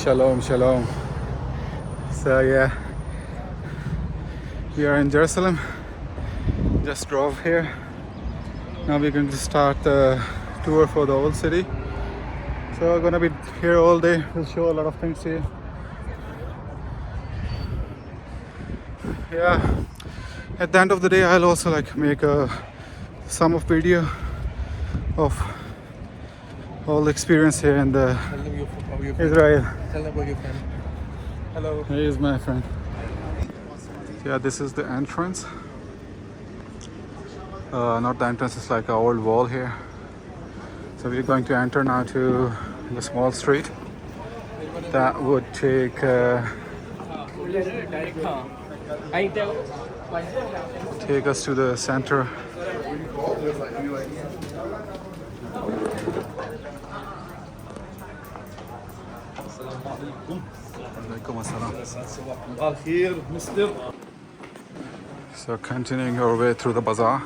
Shalom, shalom. So yeah, we are in Jerusalem. Just drove here. Now we're going to start the tour for the old city. So we're gonna be here all day. We'll show a lot of things here. Yeah. At the end of the day, I'll also like make a sum of video of all the experience here in the Tell them your friend. Israel. Tell them about your friend. Hello. He is my friend. Yeah, this is the entrance. Not the entrance, it's like an old wall here. So we're going to enter now to the small street. That would take take us to the center. So continuing our way through the bazaar,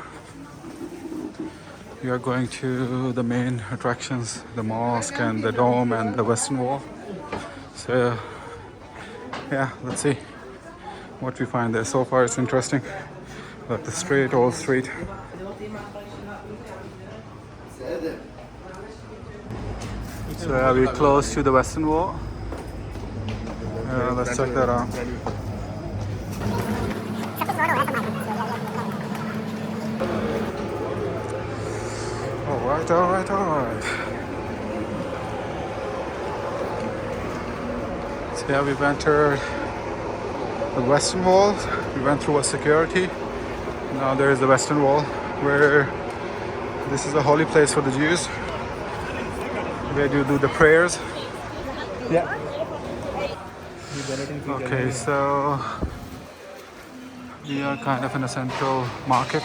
we are going to the main attractions, the mosque and the dome and the western wall. So yeah, let's see what we find there. So far it's interesting, like the street, old street. So yeah, we're close to the western wall. Let's check that out. Alright. So yeah, we've entered the western wall. We went through a security. Now there is the western wall, where this is a holy place for the Jews, where you do the prayers. Yeah. Okay, so we are kind of in a central market.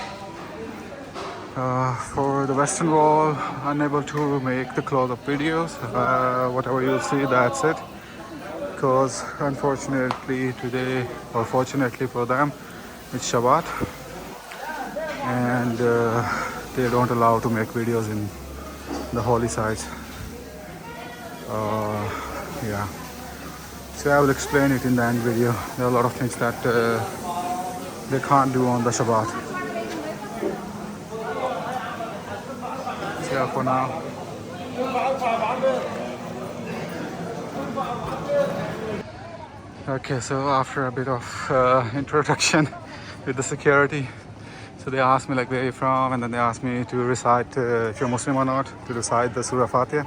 For the western wall, unable to make the close-up videos. Whatever you'll see, that's it. Because unfortunately today, or fortunately for them, it's Shabbat, and they don't allow to make videos in the holy sites. Yeah. So I will explain it in the end video. There are a lot of things that they can't do on the Shabbat. So yeah, for now. Okay, so after a bit of introduction with the security, so they asked me like where you're from, and then they asked me to recite, if you're Muslim or not, to recite the Surah Fatiha.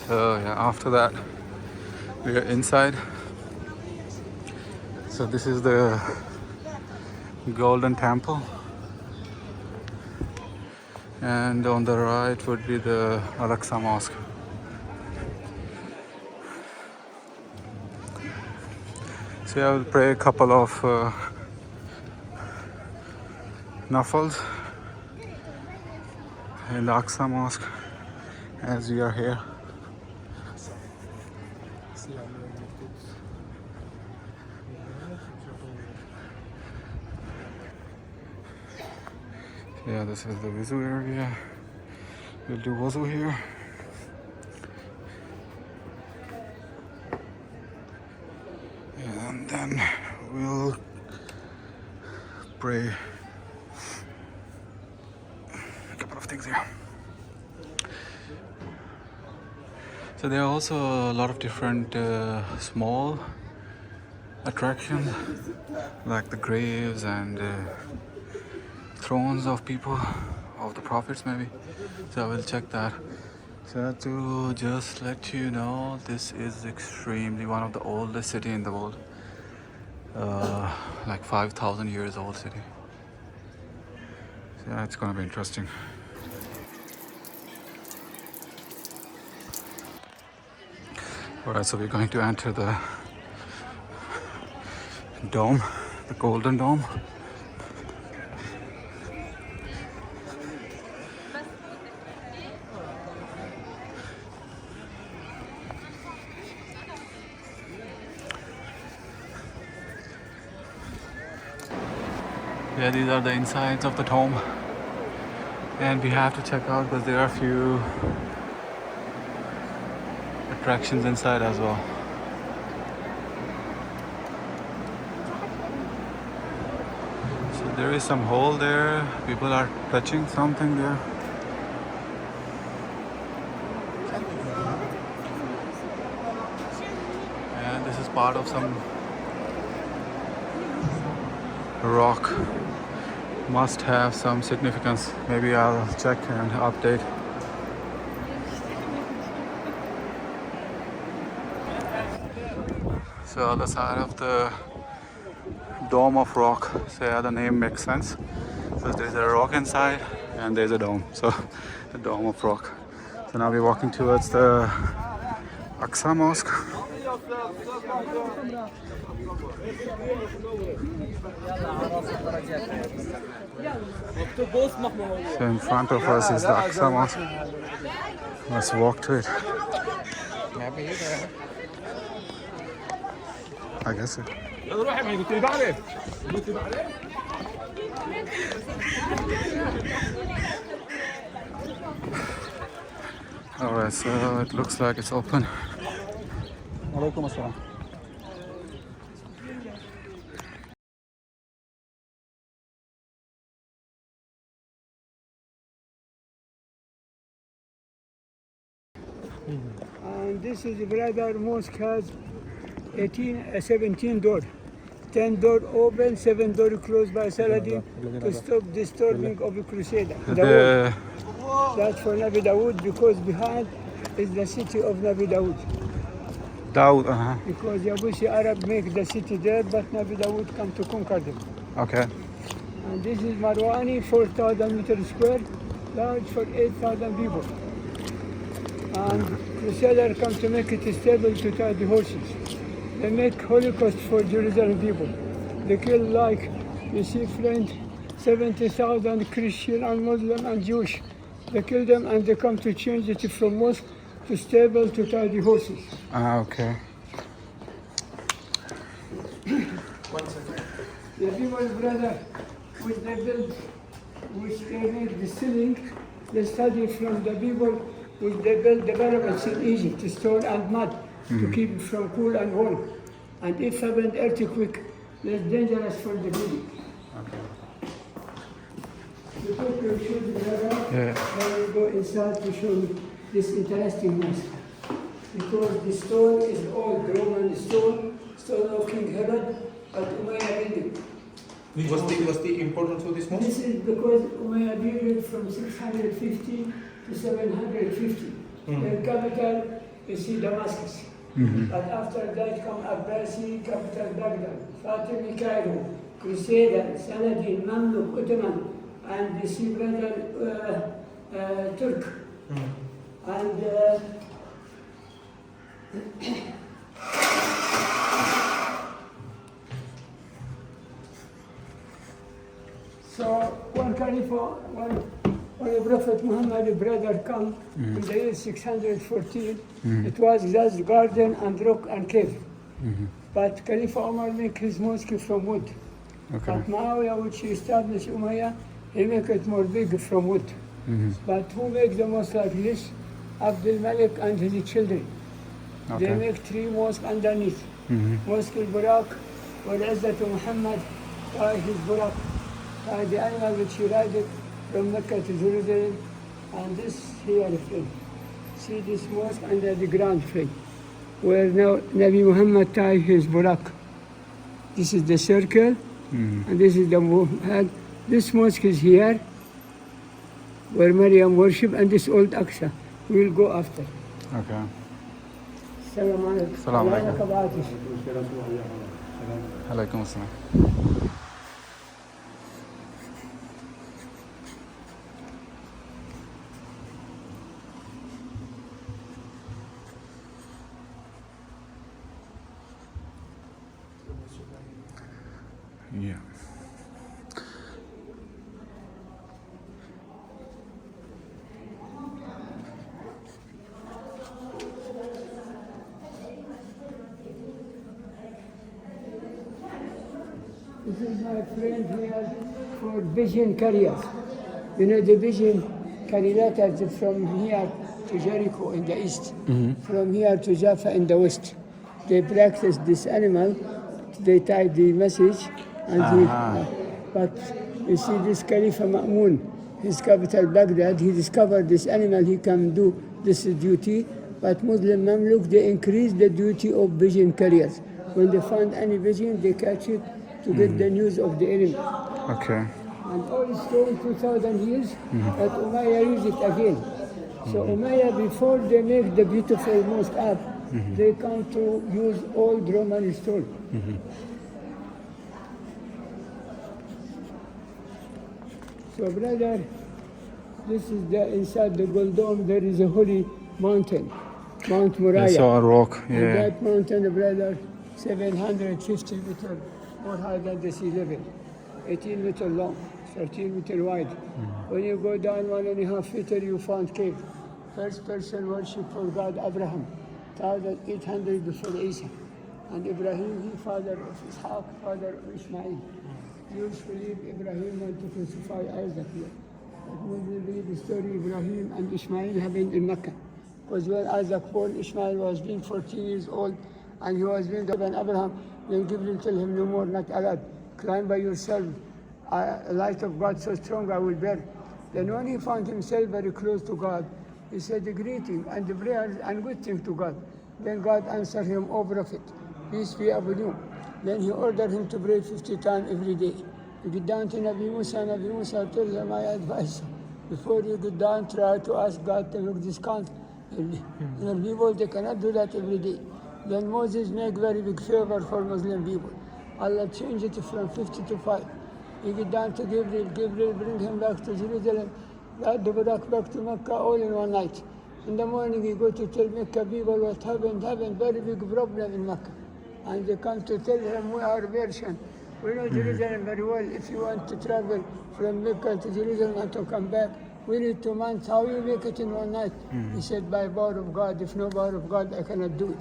So yeah, after that we are inside. So this is the Golden Temple, and on the right would be the Al-Aqsa Mosque. So I will pray a couple of nafals in the Al-Aqsa Mosque as we are here. Yeah, this is the wuzu area. We'll do wuzu here. And then we'll pray a couple of things here. So there are also a lot of different small attractions, like the graves and thrones of people, of the prophets maybe. So I will check that. So to just let you know, this is extremely one of the oldest city in the world. Like 5,000 years old city. So yeah, it's gonna be interesting. Alright, so we're going to enter the dome, the Golden Dome. Yeah, these are the insides of the dome, and we have to check out because there are a few attractions inside as well. So there is some hole there. People are touching something there. And this is part of some rock. Must have some significance. Maybe I'll check and update. So the side of the dome of rock. So yeah, the name makes sense. So there's a rock inside and there's a dome. So the dome of rock. So now we're walking towards the Aqsa Mosque. So in front of us is the Aqsa Mosque. Let's walk to it. I guess so. Alright, so it looks like it's open. Alaikum assalam. And this is brother mosque has 17 door. 10 door open, 7 door closed by Saladin to stop disturbing of the Crusader. That's for Nabi Dawood because behind is the city of Nabi Dawood. Dawood, Because Yabusi Arab make the city there, but Nabi Dawood come to conquer them. Okay. And this is Marwani, 4,000 meters square, large for 8,000 people. And Crusader come to make it stable to tie the horses. They make Holocaust for Jerusalem people. They kill like, you see friend, 70,000 Christian and Muslim and Jewish. They kill them and they come to change it from mosque to stable to tie the horses. Okay. The people, brother, which they build, which they make the ceiling, they study from the people which they build the pyramids in Egypt, stone and mud, to keep it from cool and warm. And if happened earthquake, that's dangerous for the building. Okay. The picture shows the brother, Yeah. I will go inside to show you this interesting mosque. Because the stone is old Roman stone of King Herod, but Umayyad building. What's the importance of this mosque? This is because Umayyad built from 650 to 750. Their capital is Damascus. But after that come Abbasi, capital Baghdad, Fatimi Cairo, Crusader, Saladin, Mamluk, Ottoman, and the sea brother Turk. And so one Khalifa, when the Prophet Muhammad brother come in the year 614, it was just garden and rock and cave. But Khalifa Omar make his mosque from wood. Okay. But Muawiyah, which he established Umayyah, he make it more big from wood. But who make the mosque like this? Abdul Malik and his children. Okay. They make 3 mosques underneath. Mosque al-Buraq, where Izzat Muhammad by his Buraq, by the animal which he ride from Mecca to Jerusalem, and this here, friend. See this mosque under the ground, friend, where now Nabi Muhammad tied his Buraq. This is the circle, and this is the head. This mosque is here, where Maryam worship, and this old Aqsa. We will go after. Okay. Assalamu alaikum. Assalamu alaikum. Allah Alaikum assalam. Yeah. This is my friend here for vision carriers. You know the vision carry letters from here to Jericho in the east, from here to Jaffa in the west. They practice this animal, they type the message, and but you see this Caliph Ma'mun, his capital Baghdad, he discovered this animal, he can do this duty, but Muslim Mamluk, they increase the duty of vision carriers. When they find any vision, they catch it to get the news of the enemy. Okay. And all stone 2,000 years, but Umayyah use it again. So Umayyah, before they make the beautiful mosque up, they come to use old Roman stone. So brother, this is the inside the Gold Dome, there is a holy mountain, Mount I Moriah. saw a rock. And Yeah. that mountain, brother, 750 meters more high than the sea level, 18 meters long, 13 meters wide. When you go down 1.5 meter, you find cave. First person worship for God, Abraham, 1800 before Isa. And Ibrahim, he father of Ishaq, father of Ismail. Jews believe Ibrahim went to crucify Isaac here. But Muslims believe the story Ibrahim and Ismail happened in Mecca. Because when Isaac born, Ismail was being 14 years old, and he was being given Abraham. Then Gabriel tell him, no more, not allowed. Climb by yourself. A light of God so strong I will bear. Then when he found himself very close to God, he said the greeting and the prayer and good thing to God. Then God answered him, O Prophet, peace be upon you. Then he ordered him to pray 50 times every day. You get down to Nabi Musa tell him my advice. Before you get down, try to ask God to make this count. People, they cannot do that every day. Then Moses make very big favor for Muslim people. Allah changed it from 50 to 5. He get down to Gabriel bring him back to Jerusalem, God the Barak back to Mecca all in one night. In the morning he go to tell Mecca people what happened, very big problem in Mecca. And they come to tell him we are Persian. We know Jerusalem very well. If you want to travel from Mecca to Jerusalem and to come back, we need 2 months. How you make it in one night? He said, by power of God. If no power of God, I cannot do it.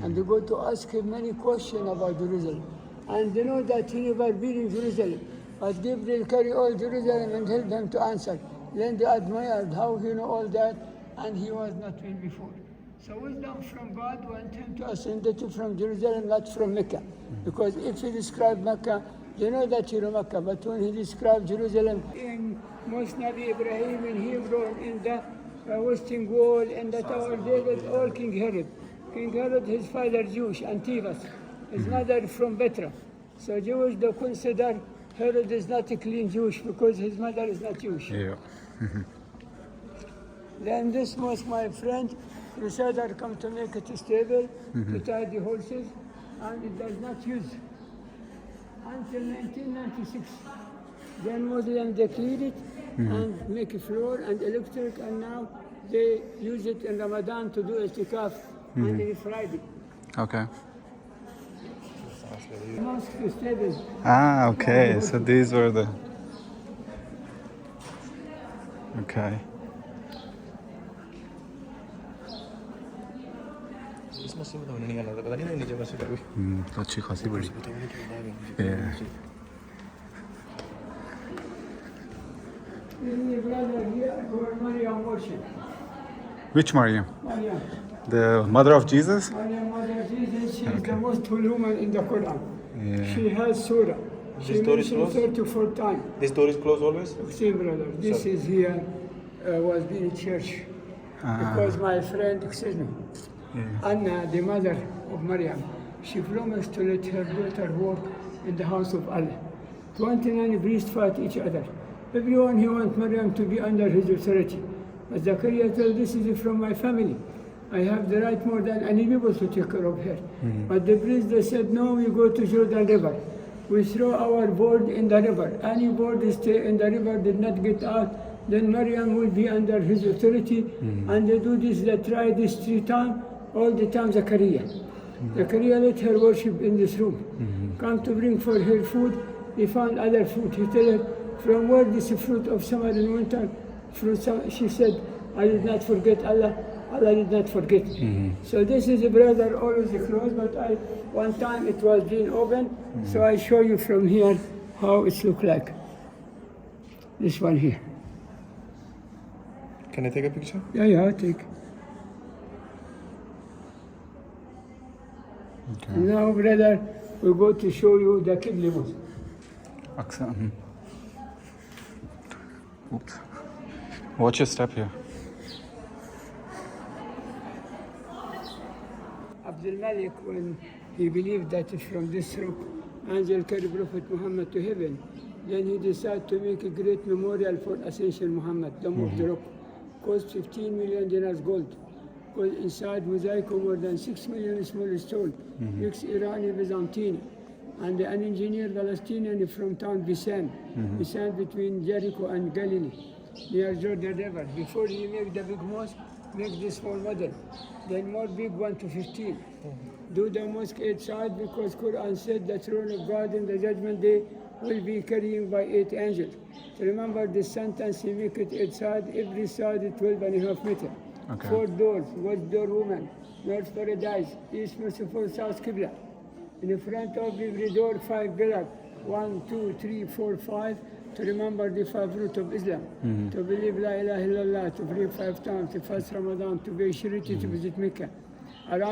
And they go to ask him many questions about Jerusalem. And they know that he never been in Jerusalem. But Gabriel carry all Jerusalem and help them to answer. Then they admired how he know all that, and he was not been before. So wisdom from God went him to ascend it from Jerusalem, not from Mecca. Because if he described Mecca, they know that he know Mecca. But when he described Jerusalem in Mosque Nabi Ibrahim in Hebron, in the Western Wall, in the Tower of David, all King Herod. King Herod, his father Jewish, Antipas. His mother from Petra. So Jewish, they consider Herod is not a clean Jewish because his mother is not Jewish. Yeah. Then this mosque, my friend, Crusader come to make it stable, to tie the horses, and it does not use until 1996. Then Muslims they clean it and make a floor and electric, and now they use it in Ramadan to do itikaf and in Friday. Okay. Mosque is stable. Ah, okay. So these were the. Okay. अच्छी खासी बड़ी. Yeah. Brother, here where Maryam worship. Which Maryam? Maryam. The mother of Jesus? Maryam, mother Jesus, she is the most holy woman in the Quran. Yeah. She has surah. She This door is mentioned closed? 34 times. This door is closed always? See, brother, this is here, was being church. Because my friend, excuse me, Anna, the mother of Maryam, she promised to let her daughter work in the house of Allah. 29 priests fight each other. Everyone he wants Maryam to be under his authority. But Zachariah told, this is from my family. I have the right more than any people to take care of her. But the priests, they said, no, we go to Jordan River. We throw our board in the river. Any board stay in the river did not get out, then Maryam will be under his authority. And they do this, they try this 3 times, all the time Zachariah. Zachariah let her worship in this room. Come to bring for her food, he found other fruit. He tell her, from where this fruit of summer and winter, fruit, she said, I did not forget Allah, Allah did not forget. So this is a brother always closed, but one time it was being open, so I show you from here how it look like. This one here. Can I take a picture? Yeah, take. Okay. Now, brother, we go to show you the Qibla Mosque. Aqsa. Oops. Watch your step here. Abdul Malik, when he believed that from this rock, angel carried Prophet Muhammad to heaven, then he decided to make a great memorial for Ascension Muhammad, the rock. Cost 15 million dinars gold. Because inside mosaic more than 6 million small stone, mixed Irani Byzantine, and an engineer Palestinian from town Bisan, Bisan between Jericho and Galilee, near Jordan River. Before you make the big mosque, make this small model, then more big 1 to 15. Do the mosque 8 sides because Quran said the throne of God in the judgment day will be carrying by 8 angels. So remember this sentence, you make it 8 sides, every side is 12.5 meters. Okay. 4 doors, west door woman, north paradise, east merciful, south Qibla. In the front of every door, 5 pillars, 1, 2, 3, 4, 5, to remember the 5 roots of Islam. To believe La ilaha illallah, to pray 5 times, to fast Ramadan, to be charity, to visit Mecca. Around